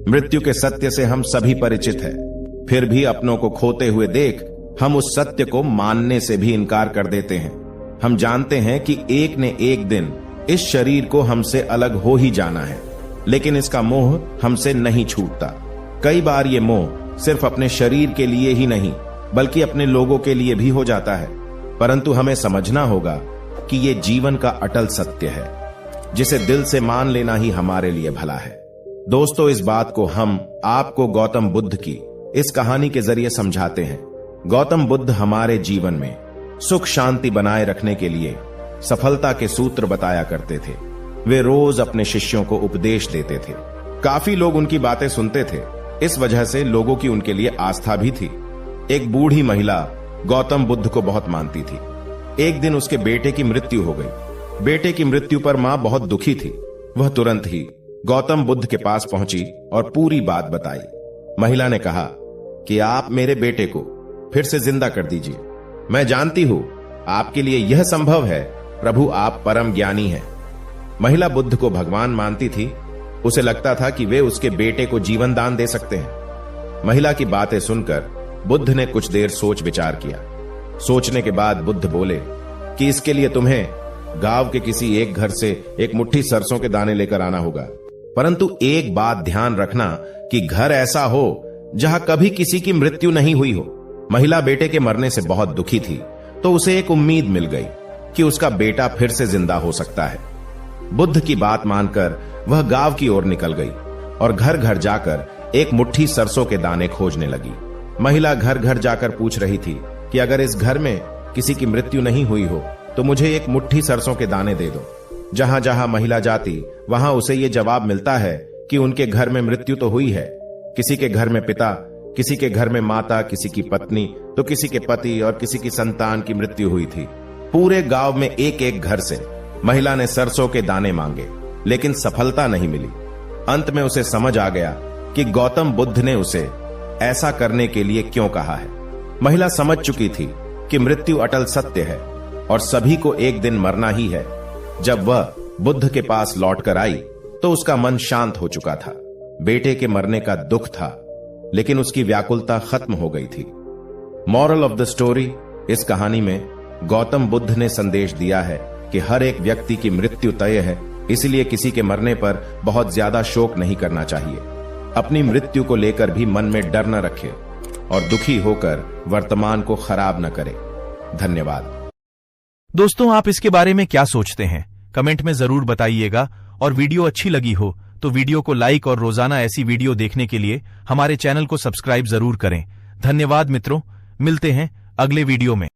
मृत्यु के सत्य से हम सभी परिचित हैं, फिर भी अपनों को खोते हुए देख हम उस सत्य को मानने से भी इनकार कर देते हैं। हम जानते हैं कि एक ने एक दिन इस शरीर को हमसे अलग हो ही जाना है, लेकिन इसका मोह हमसे नहीं छूटता। कई बार ये मोह सिर्फ अपने शरीर के लिए ही नहीं बल्कि अपने लोगों के लिए भी हो जाता है, परंतु हमें समझना होगा कि ये जीवन का अटल सत्य है, जिसे दिल से मान लेना ही हमारे लिए भला है। दोस्तों, इस बात को हम आपको गौतम बुद्ध की इस कहानी के जरिए समझाते हैं। गौतम बुद्ध हमारे जीवन में सुख शांति बनाए रखने के लिए सफलता के सूत्र बताया करते थे। वे रोज अपने शिष्यों को उपदेश देते थे। काफी लोग उनकी बातें सुनते थे, इस वजह से लोगों की उनके लिए आस्था भी थी। एक बूढ़ी महिला गौतम बुद्ध को बहुत मानती थी। एक दिन उसके बेटे की मृत्यु हो गई। बेटे की मृत्यु पर मां बहुत दुखी थी। वह तुरंत ही गौतम बुद्ध के पास पहुंची और पूरी बात बताई। महिला ने कहा कि आप मेरे बेटे को फिर से जिंदा कर दीजिए। मैं जानती हूं आपके लिए यह संभव है, प्रभु आप परम ज्ञानी हैं। महिला बुद्ध को भगवान मानती थी। उसे लगता था कि वे उसके बेटे को जीवन दान दे सकते हैं। महिला की बातें सुनकर बुद्ध ने कुछ देर सोच विचार किया। सोचने के बाद बुद्ध बोले कि इसके लिए तुम्हें गांव के किसी एक घर से एक मुट्ठी सरसों के दाने लेकर आना होगा, परंतु एक बात ध्यान रखना कि घर ऐसा हो जहां कभी किसी की मृत्यु नहीं हुई हो। महिला बेटे के मरने से बहुत दुखी थी, तो उसे एक उम्मीद मिल गई कि उसका बेटा फिर से जिंदा हो सकता है। बुद्ध की बात मानकर वह गांव की ओर निकल गई और घर घर जाकर एक मुट्ठी सरसों के दाने खोजने लगी। महिला घर घर जाकर पूछ रही थी कि अगर इस घर में किसी की मृत्यु नहीं हुई हो तो मुझे एक मुट्ठी सरसों के दाने दे दो। जहां जहां महिला जाती वहां उसे यह जवाब मिलता है कि उनके घर में मृत्यु तो हुई है। किसी के घर में पिता, किसी के घर में माता, किसी की पत्नी, तो किसी के पति और किसी की संतान की मृत्यु हुई थी। पूरे गांव में एक एक घर से महिला ने सरसों के दाने मांगे, लेकिन सफलता नहीं मिली। अंत में उसे समझ आ गया कि गौतम बुद्ध ने उसे ऐसा करने के लिए क्यों कहा है। महिला समझ चुकी थी कि मृत्यु अटल सत्य है और सभी को एक दिन मरना ही है। जब वह बुद्ध के पास लौटकर आई तो उसका मन शांत हो चुका था। बेटे के मरने का दुख था, लेकिन उसकी व्याकुलता खत्म हो गई थी। मॉरल ऑफ द स्टोरी, इस कहानी में गौतम बुद्ध ने संदेश दिया है कि हर एक व्यक्ति की मृत्यु तय है, इसलिए किसी के मरने पर बहुत ज्यादा शोक नहीं करना चाहिए। अपनी मृत्यु को लेकर भी मन में डर न रखे और दुखी होकर वर्तमान को खराब न करे। धन्यवाद। दोस्तों, आप इसके बारे में क्या सोचते हैं? कमेंट में जरूर बताइएगा और वीडियो अच्छी लगी हो तो वीडियो को लाइक और रोजाना ऐसी वीडियो देखने के लिए हमारे चैनल को सब्सक्राइब जरूर करें। धन्यवाद मित्रों, मिलते हैं अगले वीडियो में।